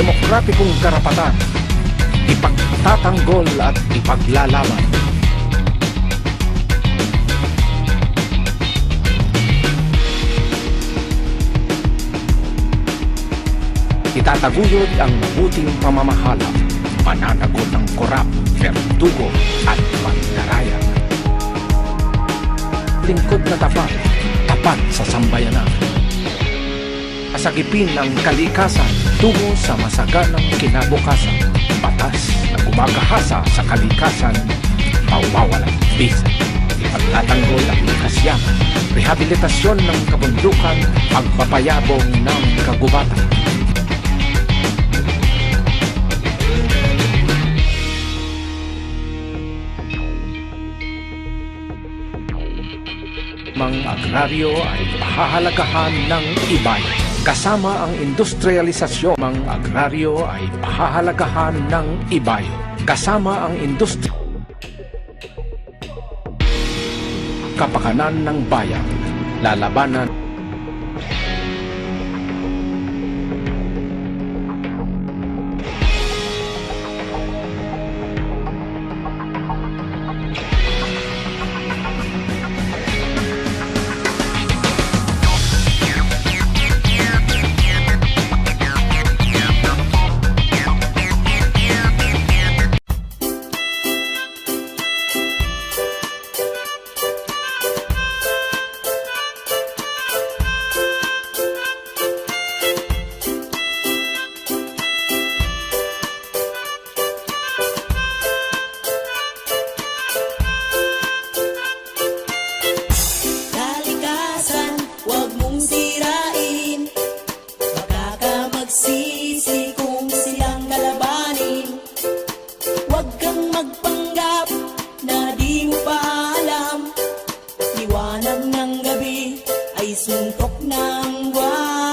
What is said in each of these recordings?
demokratikong karapatan, ipagtatanggol at ipaglalaban. Itataguyod ang mabuting pamamahala, pananagot ng korap, verdugo at pandaraya. Lingkod na tapat, tapat sa sambayanan. Asagipin ang kalikasan tungo sa masaganang kinabukasan. Batas na gumagahasa sa kalikasan, mawawalang bisa. Ipagtatanggol ang kasyaman, rehabilitasyon ng kabundukan, pagpapayabong ng kagubatan. Mga agraryo ay pahahalagahan ng ibayo. Kasama ang industrialisasyon, mga agraryo ay pahahalagahan ng ibayo. Kasama ang kapakanan ng bayan, lalabanan suntok ng buwan.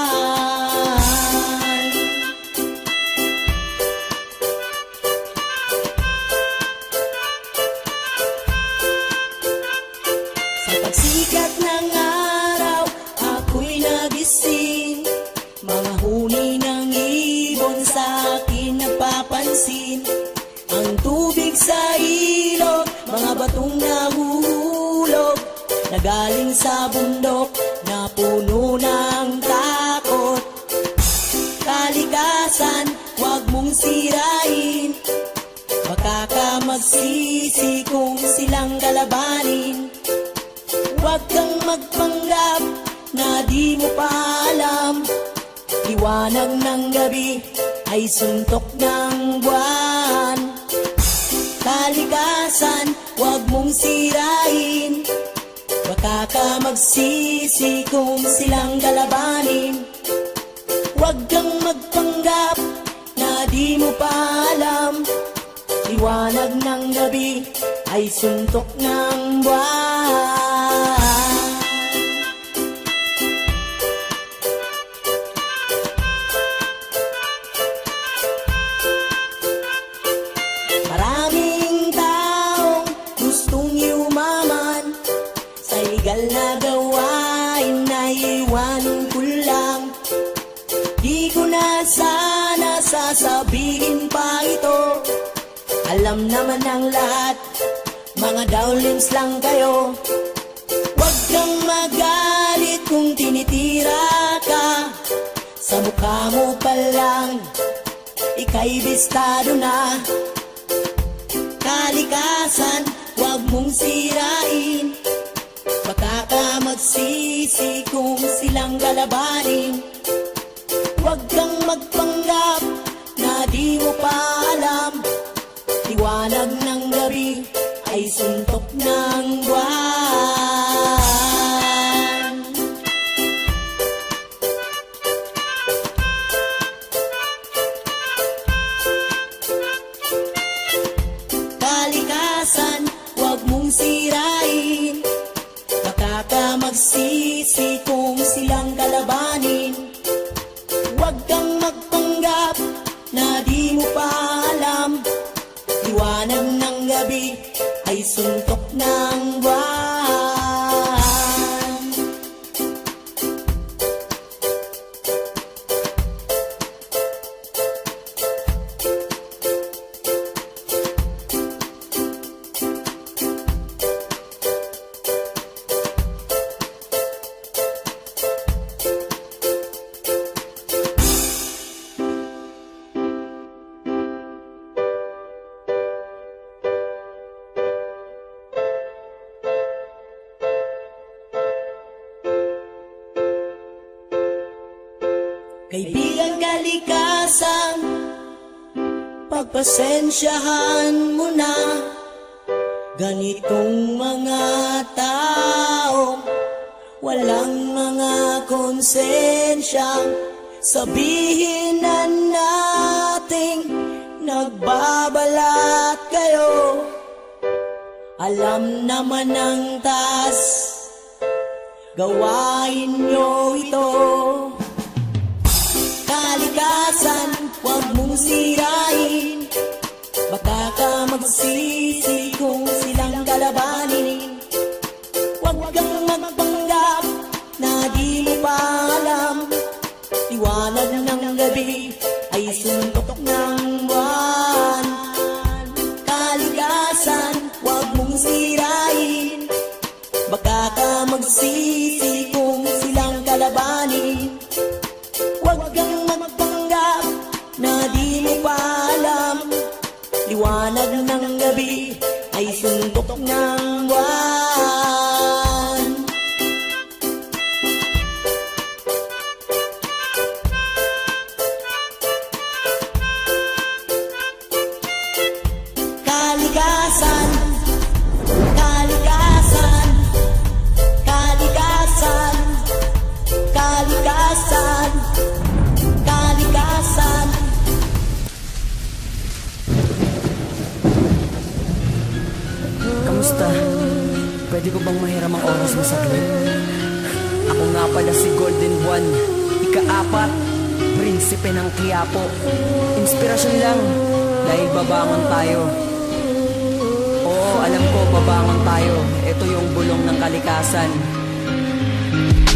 Sa pagsikat ng araw, ako'y nagising. Mga huni ng ibon sa akin napapansin. Ang tubig sa ilog, mga batong nahuhulog, na galing sa bundok na puno ng takot. Kalikasan, huwag mong sirain, baka ka magsisi kung silang kalabanin. Huwag kang magpanggap na di mo pa alam, liwanag ng gabi ay suntok ng buwan. Kalikasan, huwag mong sirain, baka ka magsisi kung silang kalabanin. Huwag kang magpanggap na di mo pa alam, liwanag ng gabi ay suntok ng buwan. Maraming taong gustong yumaman, sa ilegal na gawain na iwanan ko lang. Di ko na sana sasabihin pa ito, alam naman ng lahat, mga downlinks lang kayo. Huwag kang magalit kung tinitira ka, sa mukha mo pa lang, ika'y bistado na. Kalikasan, huwag mong sirain, baka ka magsisi kung silang kalabanin. Huwag kang magpanggap na di mo pa alam, liwanag ng gabi ay suntok ng buwan. Kalikasan, huwag mong sirain, baka ka magsisi kung silang kalabanin. Huwag kang magpanggap na di mo pa alam, liwanag ng gabi ay suntok ng buwan. Kaibigan kalikasan, pagpasensyahan mo na. Ganitong mga tao, walang mga konsensyang sabihin na nating nagbabalat kayo. Alam naman ng taas, gawain nyo ito. Kalikasan, huwag mong sirain. Baka ka magsisi kung silang kalabanin. Huwag kang magpanggap na di mo pa alam. Liwanag ng gabi ay suntok ng buwan. Kalikasan, huwag mong sirain. Baka ka magsisi kung silang kalabanin. Huwag kang magpanggap na di mo pa alam. Liwanag ng gabi ay suntok ng buwan. Kalikasan, kalikasan, kalikasan, kalikasan, kalikasan. Kamusta? Pwede ko bang mahiram ang oras mo saglit? Ako nga pala si Golden Buwan, ika-4, prinsipe ng Quiapo. Inspirasyon lang, dahil babangon tayo. Oo, alam ko, babangon tayo. Ito yung bulong ng kalikasan.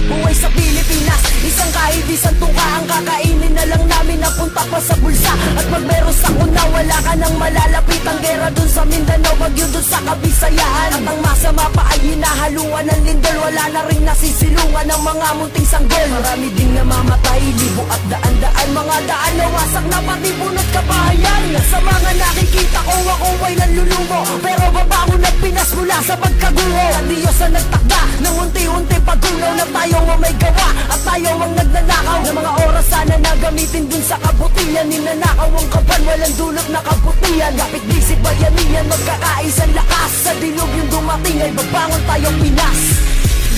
Buhay sa Pilipinas, isang kahit isang tuka ang kakainin na lang namin napunta pa sa bulsa. At pag meron sa una, wala ka nang malalapit. Ang gera dun sa Mindanao, bagyo dun sa Kabisayaan. At ang masama pa ay hinahaluan ng lindol. Wala na rin nasisilungan ng mga munting sanggol. Marami ding namamatay, libo at daan-daan. Mga daan na wasak na pati bunot kabahayan. Sa mga nakikita ko, ako ay nanlulumo. Pero babangon at Pinas mula sa pagkaguho. Ang Diyos ang nagtakda ng unti-unti pagulaw na tayo ang may gawa at tayo ang nagnanakaw ng mga oras sana na gamitin dun sa kabutihan. Ninanakaw ang kaban, walang dulot na kabutihan. Kapit bisig bayanihan, magkakaisang lakas. Sa dilog yung dumating ay babangon tayong Pinas.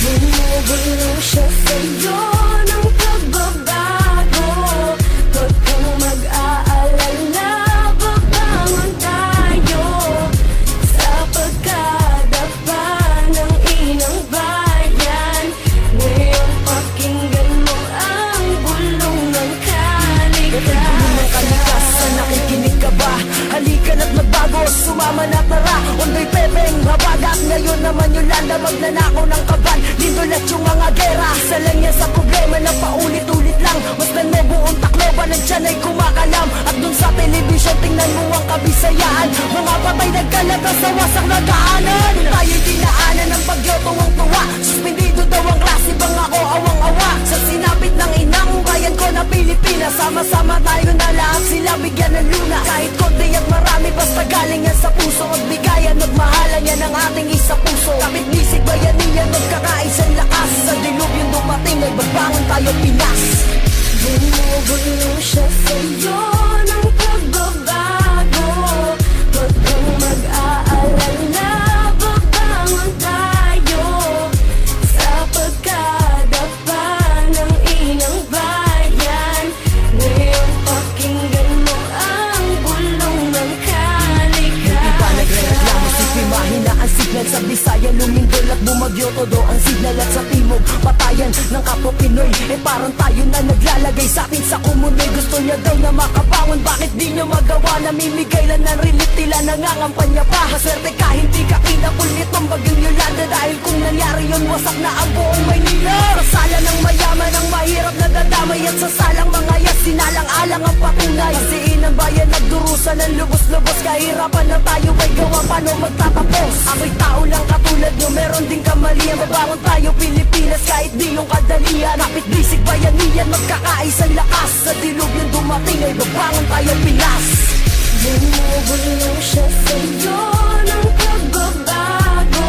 Bumubulo siya sa'yo ng pagbabago. Huwag kang mag-aalala, babangon tayo sa pagkadapa ng inang bayan. Ngayon pakinggan mo ang bulong ng kalikasan. Nakikinig ka ba? Halika na't magbago, sumama na tara. Ondoy pepeng habagat, ngayon naman Yolanda magnanakaw ng kaban. Lindol at yung mga gera, isa lang yan sa problema na paulit-ulit lang. Mas mo buong Tacloban at siya ay kumakalam. At dun sa telebisyon tingnan mo ang Kabisayaan. Mga patay nagkalata sa wasak na daanan. Tayo'y dinaanan ng bagyo, tuwang-tuwa. Suspendido daw ang klase, bang ako awang-awa. Sa sinapit ng inang bayan ko na Pilipinas, sama-sama tayo na lahat sila bigyan ng luna. Kahit konti at marami, basta galing yan sa puso. At bigayan, magmahalan yan ang ating isa puso. Kapit bisig bayanihan, magkakaisang lakas. Sa dilog yung dumating ay babangon tayo Pinas. Bumubulo siya sa'yo ng pagbabago. Huwag kang mag-aalala, babangon tayo sa pagkadapa ng inang bayan. Ngayon pakinggan mo ang bulong ng kalikasan. Iba nagre-reklamo, sipi mahina ang signal sa Bisaya. Lumindol at bumagyo, todo ang signal at sa timog patayan ng kapwa Pinoy. Eh parang tayo na naglalagay sa atin sa kumunoy. Gusto niya daw na makabangon, bakit di niya magawa? Namimigay lang ng relief, tila nangangampanya pa. Maswerte ka, hindi ka kinakulit ng bagyong Yolanda. Dahil kung nangyari yun, wasak na ang buong Maynila. Sa sala ng mayaman, ang mahirap na dadamay. At sa salang mga yas, sinalang-alang ang patunay. Pasiin ang bayan, nagdurusan ng lubos-lubos. Kahirapan na tayo ay gawa, paano magtatapos? Ako'y tao lang katulad nyo, meron din kamalian. Babangon tayo Pilipinas, kahit di yung kadalian. Kapit bisig bayanihan, magkakaisang lakas. Sa dilog yung dumating ay babangon tayo Pinas. Bumubulo siya sa'yo ng pagbabago.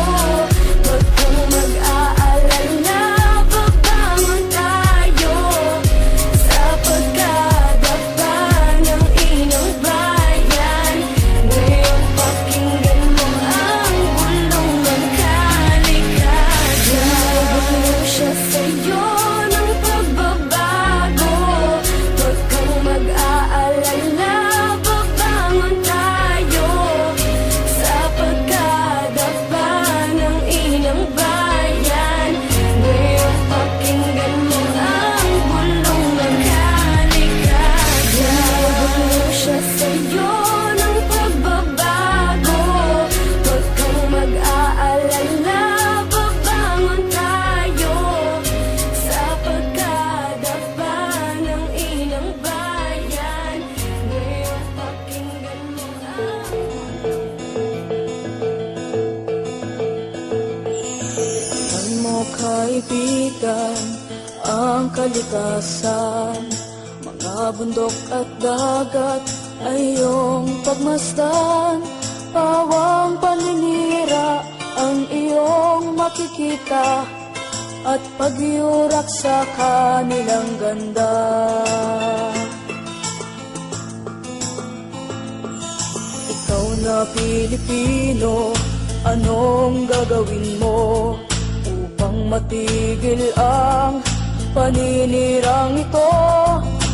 Huwag kang mag-aalala, babangon tayo sa pagkadapa kaibigan ang kalikasan. Mga bundok at dagat ay iyong pagmasdan. Pawang paninira ang iyong makikita, at pagyurak sa kanilang ganda. Ikaw na Pilipino, anong gagawin mo upang matigil ang paninirang ito?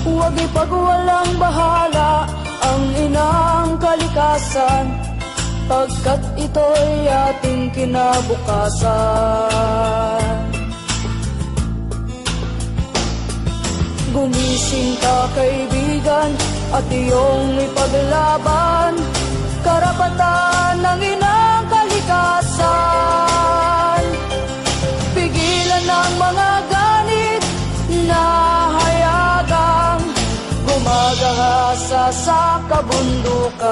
Huwag ipagwalang bahala ang inang kalikasan, pagkat ito'y ating kinabukasan. Gumising ka kaibigan at iyong ipaglaban karapatan ng inang kalikasan. Pigilan ang mga ganit na hayagang gumagahasa sa kabundukan.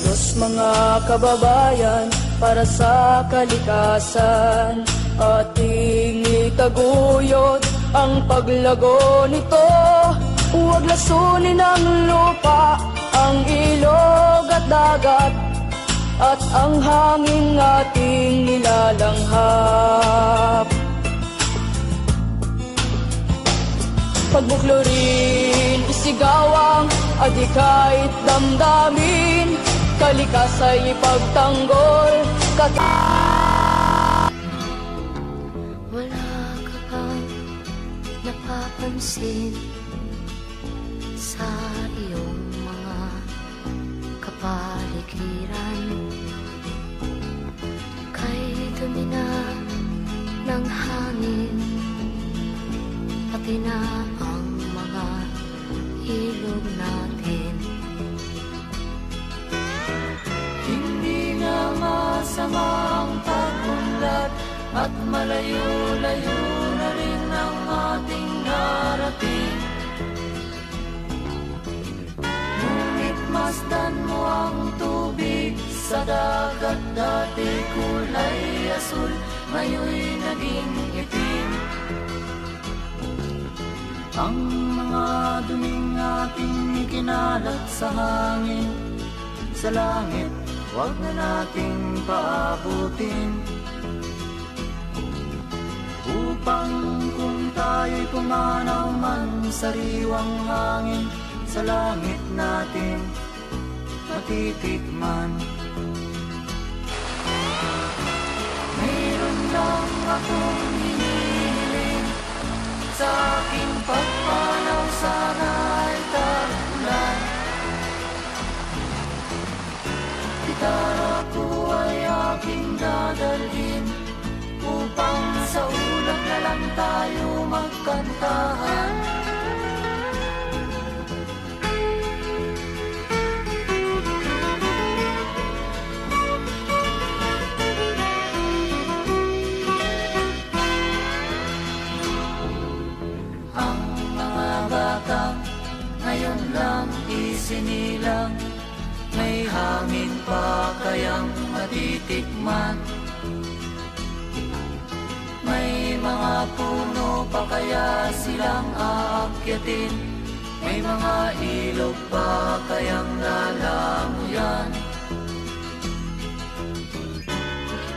Kilos mga kababayan para sa kalikasan, ating itaguyod ang paglago nito. Huwag lasunin ang lupa, ang ilog at dagat, at ang hangin ating nilalanghap. Pagbuklurin, isigawang, adikait damdamin, kalikasay ipagtanggol, Wala ka bang napapansin sa iyong mga kapaligiran? Kay dumi na ng hangin, pati na ang mga ilog natin. Hindi nga masamang pagunlad at malayo-layo na rin ang ating narating. Ngunit masdan mo ang tubig sa dagat, dati kulay asul, ngayon'y naging itim. Ang mga duming ating ikinalat sa hangin, sa langit, huwag na nating paabutin, upang kung tayo'y pumanaw man sa riwang hangin, sa langit natin matitikman. Mayroon lang akong hinihiling, sa aking pagpanaw sana ay tagulan. Gitara ko ay aking dadalhin, upang sa ulap na lang tayo magkantahan. Ang mga bata ngayon lang isinilang, may hangin pa kayang matitikman? May mga puno pa kaya silang aakyatin? May mga ilog pa kayang lalanguyan?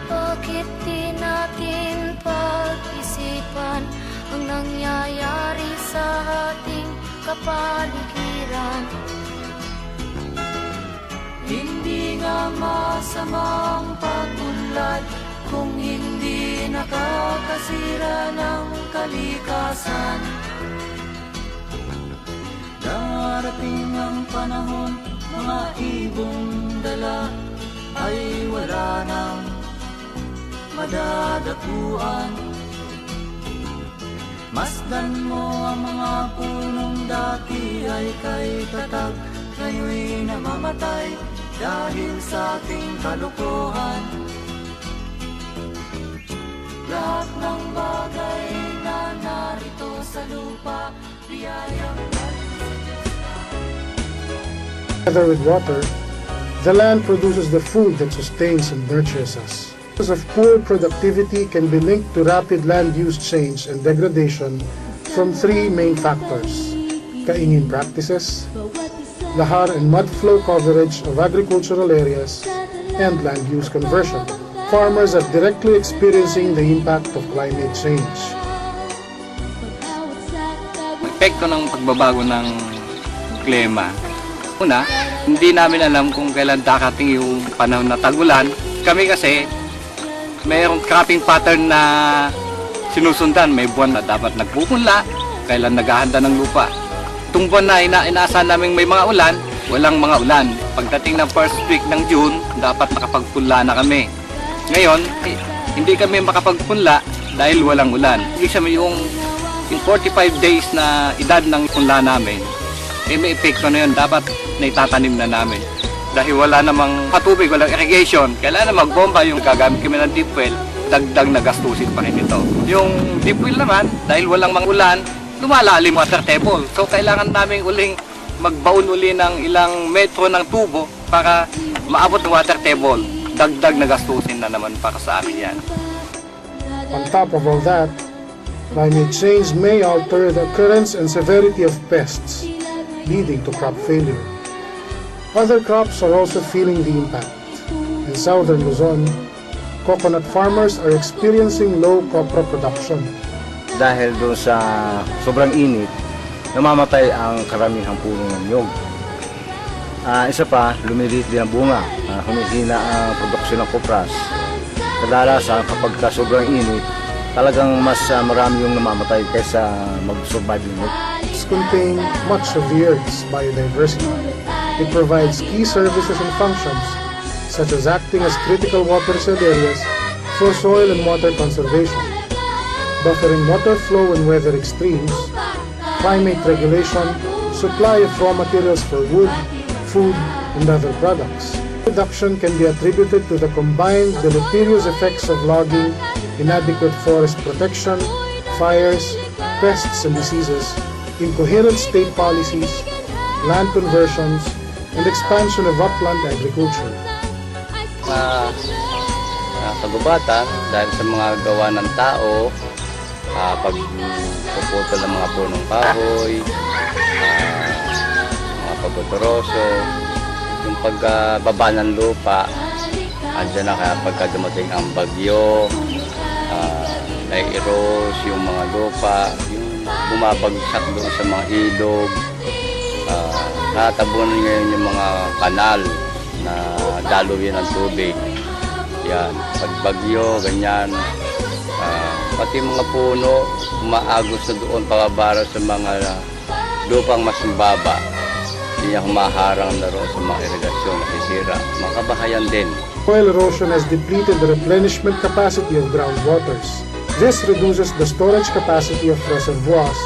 Bakit di natin pag-isipan ang nangyayari sa ating kapaligiran? Hindi nga masamang pagunlad kung hindi nakakasira ng kalikasan. Darating ang panahon, mga ibong dala ay wala nang madadapuan. Masdan mo ang mga punong dati ay kay tatag, ngayon'y namamatay dahil sa ating kalukuhan. Lahat ng bagay na narito sa lupa, biyayang galing sa Diyos. Together with water, The land produces the food that sustains and nurtures us. Causes of poor productivity can be linked to rapid land use change and degradation from three main factors: kaingin practices, lahar and mud flow coverage of agricultural areas, and land use conversion. Farmers are directly experiencing the impact of climate change. Epekto ng pagbabago ng klima. Una, hindi namin alam kung kailan darating yung panahon na tag-ulan. Kami kasi mayroong cropping pattern na sinusundan. May buwan na dapat nagpupunla, kailan naghahanda ng lupa. Itong buwan na inaasahan namin may mga ulan, walang mga ulan. Pagdating ng first week ng June, dapat nakapagpunla na kami. Ngayon, hindi kami makapagpunla dahil walang ulan. Ibig sabihin yung in 45 days na edad ng punla namin, may epekto na yun, dapat naitatanim na namin. Dahil wala namang patubig, walang irrigation, kailangan na magbomba yung gagamit kami ng deep well, dagdag na gastusin pa rin ito. Yung deep well naman, dahil walang mga ulan, lumalalim water table. So kailangan namin uling magbaon uli ng ilang metro ng tubo para maabot ng water table. Dagdag na gastusin na naman para sa amin yan. On top of all that, climate change may alter the occurrence and severity of pests, leading to crop failure. Other crops are also feeling the impact. In southern Luzon, coconut farmers are experiencing low copra production. Dahil doon sa sobrang init, namamatay ang karamihang puno ng nyog. Isa pa, lumiliit din ang bunga, humihina ang produksyon ng kopras. Kadalasan kapag sobrang init, talagang mas marami yung namamatay kaysa mag-survive yung nyog. It contains much of the Earth's biodiversity. It provides key services and functions, such as acting as critical watershed areas for soil and water conservation, buffering water flow in weather extremes, climate regulation, supply of raw materials for wood, food, and other products. Reduction can be attributed to the combined deleterious effects of logging, inadequate forest protection, fires, pests and diseases, incoherent state policies, land conversions, and expansion of upland agriculture. Kagubatan dahil sa mga gawa ng tao, pagpuputol ng mga punong kahoy, mga pagtutoroso, yung pagbaba ng lupa, andyan na kaya pagka dumating ang bagyo, nai-erose yung mga lupa, yung bumabagsak doon sa mga ilog, natabunan ngayon yung mga kanal na daluyan ng tubig. Yan, pagbagyo, ganyan. Pati mga puno, umaagos na doon pababara sa mga lupang mas mababa. Hindi niya humaharang na roon sa mga irigasyon na isira. Mga kabahayan din. Soil erosion has depleted the replenishment capacity of groundwaters. This reduces the storage capacity of reservoirs,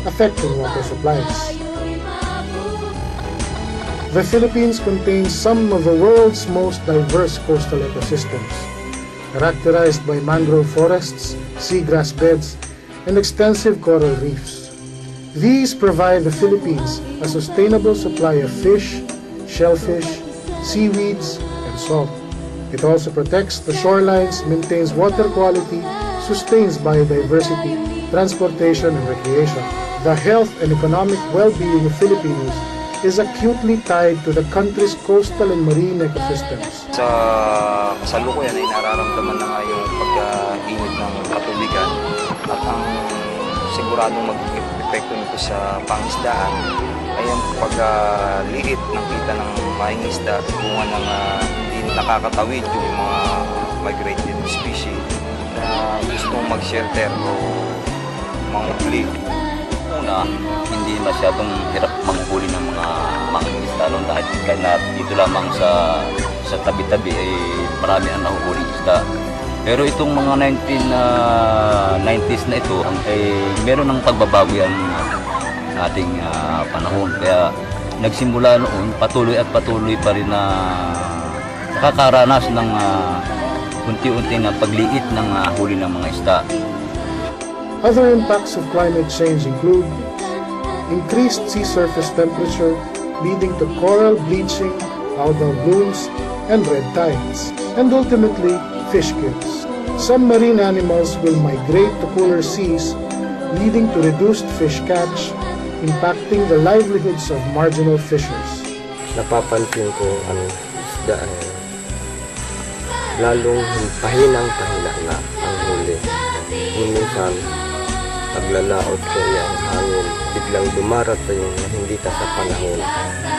affecting water supplies. The Philippines contains some of the world's most diverse coastal ecosystems, characterized by mangrove forests, seagrass beds, and extensive coral reefs. These provide the Philippines a sustainable supply of fish, shellfish, seaweeds, and salt. It also protects the shorelines, maintains water quality, sustains biodiversity, transportation, and recreation. The health and economic well-being of Filipinos is acutely tied to the country's coastal and marine ecosystems. Sa kasalukuyan ay nararamdaman na nga yung pag-init ng katubigan at ang siguradong mag-epekto nito sa pangisdaan ay ang pagliit ng kita ng maing isda, bunga ng hindi nakakatawid yung mga migrated species na gustong mag-shelter o manghuli. Una, hindi masyadong hirap manghuli ng mga mangingisda dahil kahit na dito lamang sa tabi-tabi ay marami ang nahuhuli isda. Pero itong mga 1990s na ito ay meron ng pagbabago ang ating panahon. Kaya nagsimula noon, patuloy pa rin na nakakaranas ng unti-unting pagliit ng huli ng mga isda. Other impacts of climate change include increased sea surface temperature, leading to coral bleaching algal blooms, and red tides, and ultimately fish kills. Some marine animals will migrate to cooler seas, leading to reduced fish catch, impacting the livelihoods of marginal fishers. Napapansin ko ang isda ay lalong pahinang-pahina na ang huli. Minsan, paglalaot kaya ang hangin, biglang dumarating na hindi sa panahon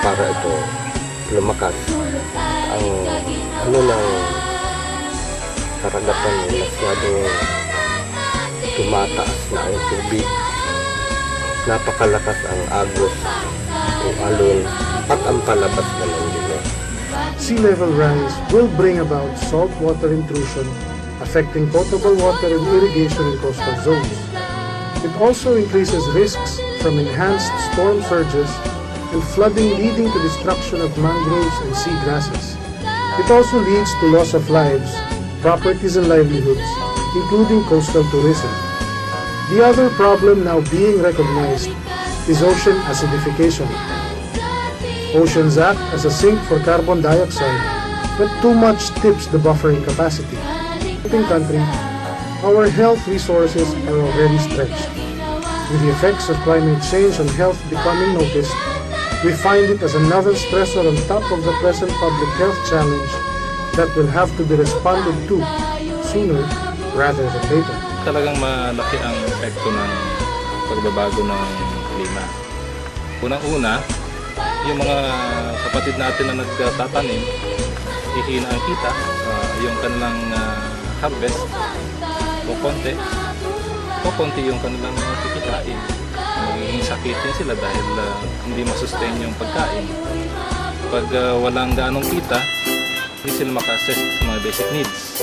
para ito lumakas. Ang ng karagatan ay masyadong tumataas na ang tubig. Napakalakas ang agos o alon at ang palabas na ng limit. Sea level rise will bring about saltwater intrusion, affecting potable water and irrigation in coastal zones. It also increases risks from enhanced storm surges and flooding, leading to destruction of mangroves and seagrasses. It also leads to loss of lives, properties and livelihoods, including coastal tourism. The other problem now being recognized is ocean acidification. Oceans act as a sink for carbon dioxide, but too much tips the buffering capacity. In country, our health resources are already stretched. With the effects of climate change on health becoming noticed, we find it as another stressor on top of the present public health challenge that will have to be responded to sooner rather than later. Talagang malaki ang epekto ng pagbabago ng klima. Unang-una, yung mga kapatid natin na nagtatanim, ihina ang kita, yung kanilang harvest, konti yung kanilang kikitain. Magiging sakitin sila dahil hindi masustain yung pagkain. Pag walang gaanong kita, hindi sila maka-assess sa mga basic needs,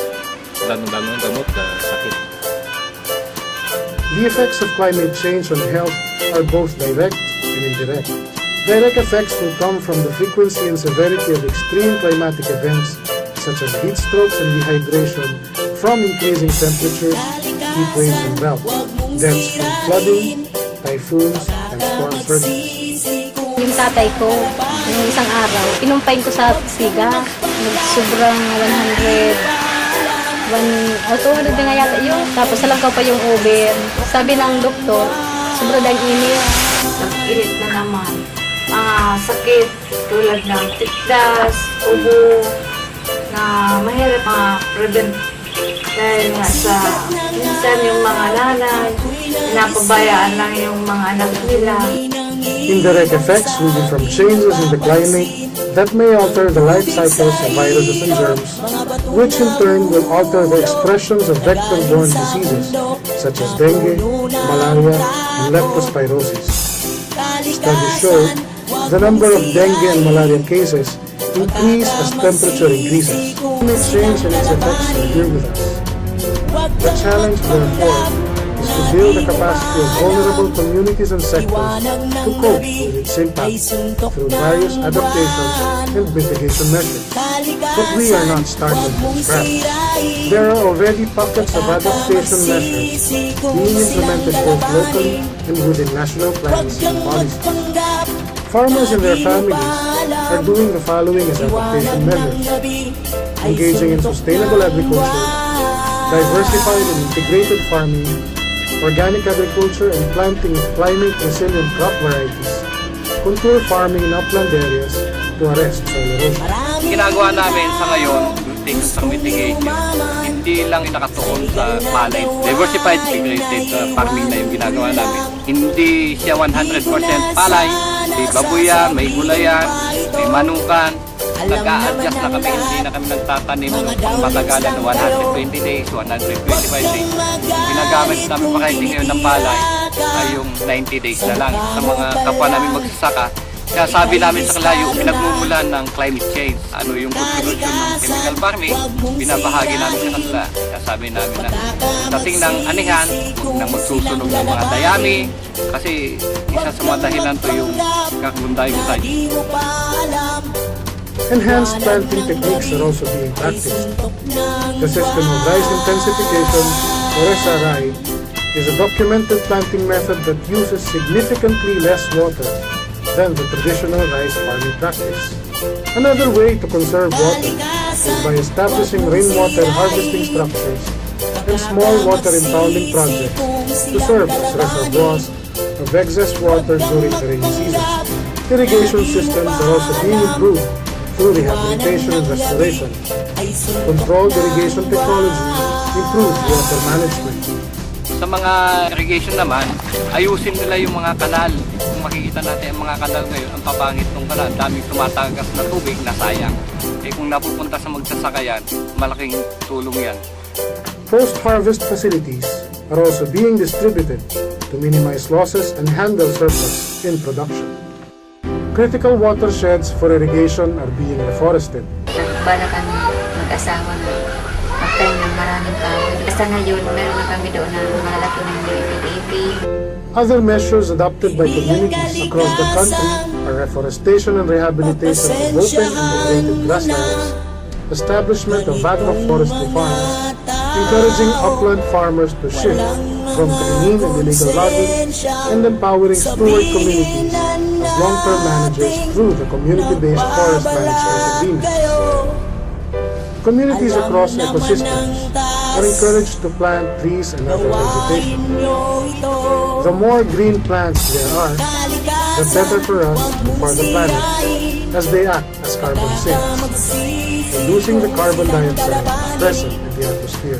lalo-lalo ng gamot, sakit. The effects of climate change on health are both direct and indirect. Direct effects will come from the frequency and severity of extreme climatic events such as heat strokes and dehydration from increasing temperatures, heat waves and drought, deaths from flooding, typhoons, and storm surges. Yung tatay ko, yung isang araw, inumpain ko sa siga, sobrang 200 na nga yata yun. Tapos salangkaw pa yung over. Sabi ng doktor, sobrang daing init. Nag-init na naman. Mga sakit tulad ng tikdas, ubo, na mahirap ma-prevent. Dahil nga sa minsan yung mga nanay, napabayaan lang yung mga anak nila. Indirect effects will be from changes in the climate that may alter the life cycles of viruses and germs, which in turn will alter the expressions of vector-borne diseases such as dengue, malaria, and leptospirosis. Studies show the number of dengue and malaria cases increase as temperature increases. Climate change and its effects are here with us. The challenge, therefore, is to build the capacity of vulnerable communities and sectors to cope with its impacts through various adaptation and mitigation measures. But we are not starting from scratch. There are already pockets of adaptation measures being implemented both locally and within national plans and policies. Farmers and their families are doing the following as adaptation measures: engaging in sustainable agriculture, diversified and integrated farming, organic agriculture and planting of climate-resilient crop varieties, contour farming in upland areas to arrest soil erosion. Ginagawa namin sa ngayon, things sa mitigation, hindi lang nakatuon sa palay. Diversified integrated farming na yung ginagawa namin. Hindi siya 100% palay, may babuyan, may gulayan, may manukan. Nag-a-adjust na kami, hindi na kami nagtatanim ng pangmatagalan ng 120 days, 125 days. Ginagamit namin pakaiting ngayon ng palay ay yung 90 days na lang sa mga kapwa namin magsasaka. Kaya sabi namin sa kalayo, pinagmumulan ng climate change. Ano yung contribution ng chemical farming, binabahagi namin sa kanila. Kaya sabi namin na dating ng anihan, huwag na magsusunog ng mga dayami, kasi isa sa mga dahilan to yung carbon dioxide. Enhanced planting techniques are also being practiced. The system of rice intensification, or SRI, is a documented planting method that uses significantly less water than the traditional rice farming practice. Another way to conserve water is by establishing rainwater harvesting structures and small water impounding projects to serve as reservoirs of excess water during the rainy season. Irrigation systems are also being improved through rehabilitation and restoration. Controlled irrigation technology improves water management. Sa mga irrigation naman, ayusin nila yung mga kanal. Kung makikita natin ang mga kanal ngayon, ang papangit ng kanal, daming tumatagas na tubig na sayang. Kung napupunta sa magsasakayan, malaking tulong yan. Post-harvest facilities are also being distributed to minimize losses and handle surplus in production. Critical watersheds for irrigation are being reforested. Nagbala kami mag-asawa na magtayo ng maraming kahoy. Basta ngayon, meron na kami doon na malaki ng baby. Other measures adopted by communities across the country are reforestation and rehabilitation of open and degraded grasslands, establishment of agroforestry farms, encouraging upland farmers to shift from cleaning and illegal logging, and empowering steward communities as long-term managers through the community-based forest management agreements. Communities across ecosystems are encouraged to plant trees and other vegetation. The more green plants there are, the better for us and for the planet, as they act as carbon sinks, reducing the carbon dioxide present in the atmosphere.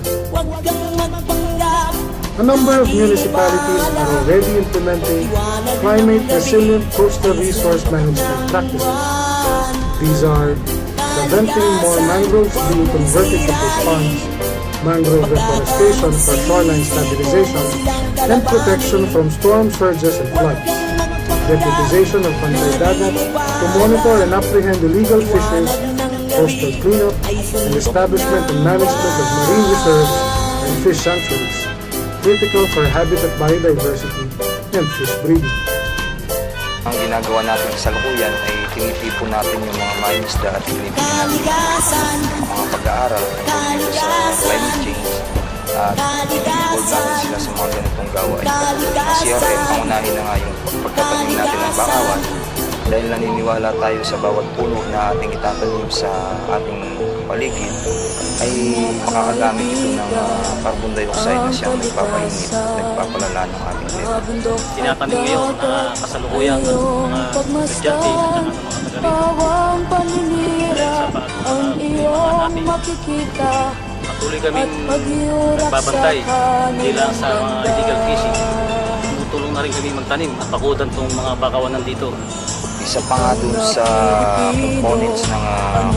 A number of municipalities are already implementing climate-resilient coastal resource management practices. These are preventing more mangroves being converted to fish ponds, mangrove reforestation for shoreline stabilization, and protection from storm surges and floods, deputization of Pantai Dagat to monitor and apprehend illegal fishers, coastal cleanup, and establishment and management of marine reserves and fish sanctuaries, critical for habitat biodiversity and fish breeding. Ang ginagawa natin sa Salukuyan ay tinitipon natin yung mga mainisda at tinitipon natin mga pag-aaral dito sa climate change at tinitipon natin sila sa mga ganitong gawain. Ang CRM, ang unahin na nga yung pagtatanim natin ng bakawan dahil naniniwala tayo sa bawat puno na ating itatanim sa ating paligid ay makakagamit ito ng carbon dioxide na siyang nagpapainit, nagpapalala ng ating klima. Tinatanim ngayon na kasalukuyang mga estudyante at mga taga-rito. Patuloy kaming nagbabantay hindi lang sa mga illegal fishing. Tutulong na rin kami magtanim at pakudan itong mga bakawan nandito. Isa pa nga dun sa components ng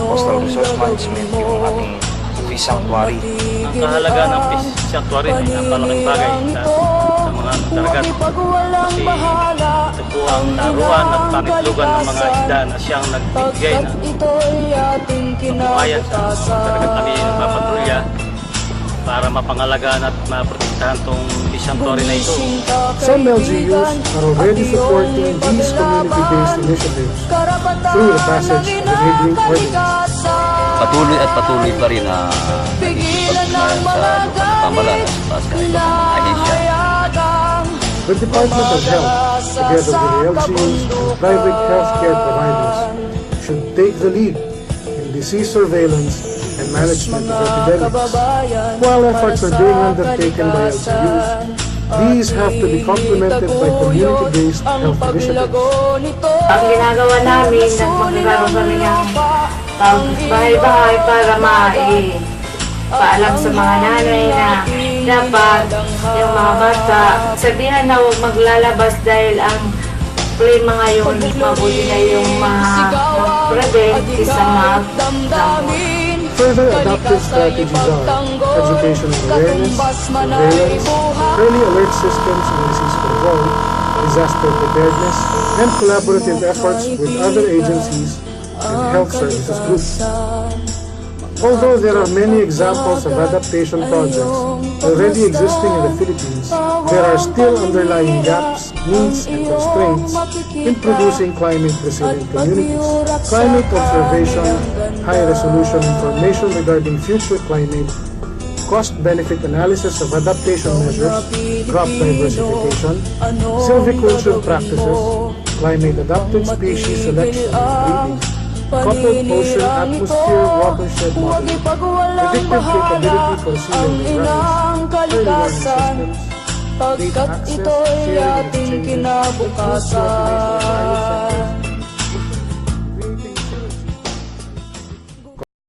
coastal resource management yung ating fish sanctuary. Ang kahalagaan ng fish sanctuary ay napalaking bagay sa mga dagat. Kasi ito po ang naruan at pangitlugan ng mga isda na siyang nagbibigay na kabuhayan sa dagat kami nagpapatrolya para mapangalagaan at maprotektahan itong fish sanctuary na ito. Some LGUs are already supporting these community-based initiatives through the passage of the enabling ordinance. Patuloy pa rin na nagpipagpunayan sa lokal na pamahalaan at sa kahit mga ahensya. The Department of Health, together with the LGUs and private healthcare providers, should take the lead in disease surveillance and management of epidemics. While efforts are being undertaken by LGUs, these have to be complemented by community-based health initiatives. Ang ginagawa namin, nagmaglalaro kami ng bahay-bahay para paalam sa mga nanay na dapat yung mga bata sabihan na huwag maglalabas dahil ang problema ngayon mabuti na yung mag-prevent isa mag-gamot. Further adopted strategies are educational awareness, surveillance, early alert systems and disease control, disaster preparedness, and collaborative efforts with other agencies and health services groups. Although there are many examples of adaptation projects already existing in the Philippines, there are still underlying gaps, needs, and constraints in producing climate-resilient communities. Climate observation, high-resolution information regarding future climate, cost-benefit analysis of adaptation measures, crop diversification, silviculture practices, climate-adapted species selection and breeding, coupled ocean-atmosphere watershed modeling, predictive capability for sea level rise, early warning systems, data access, sharing and exchanges, improved coordination of biocentres,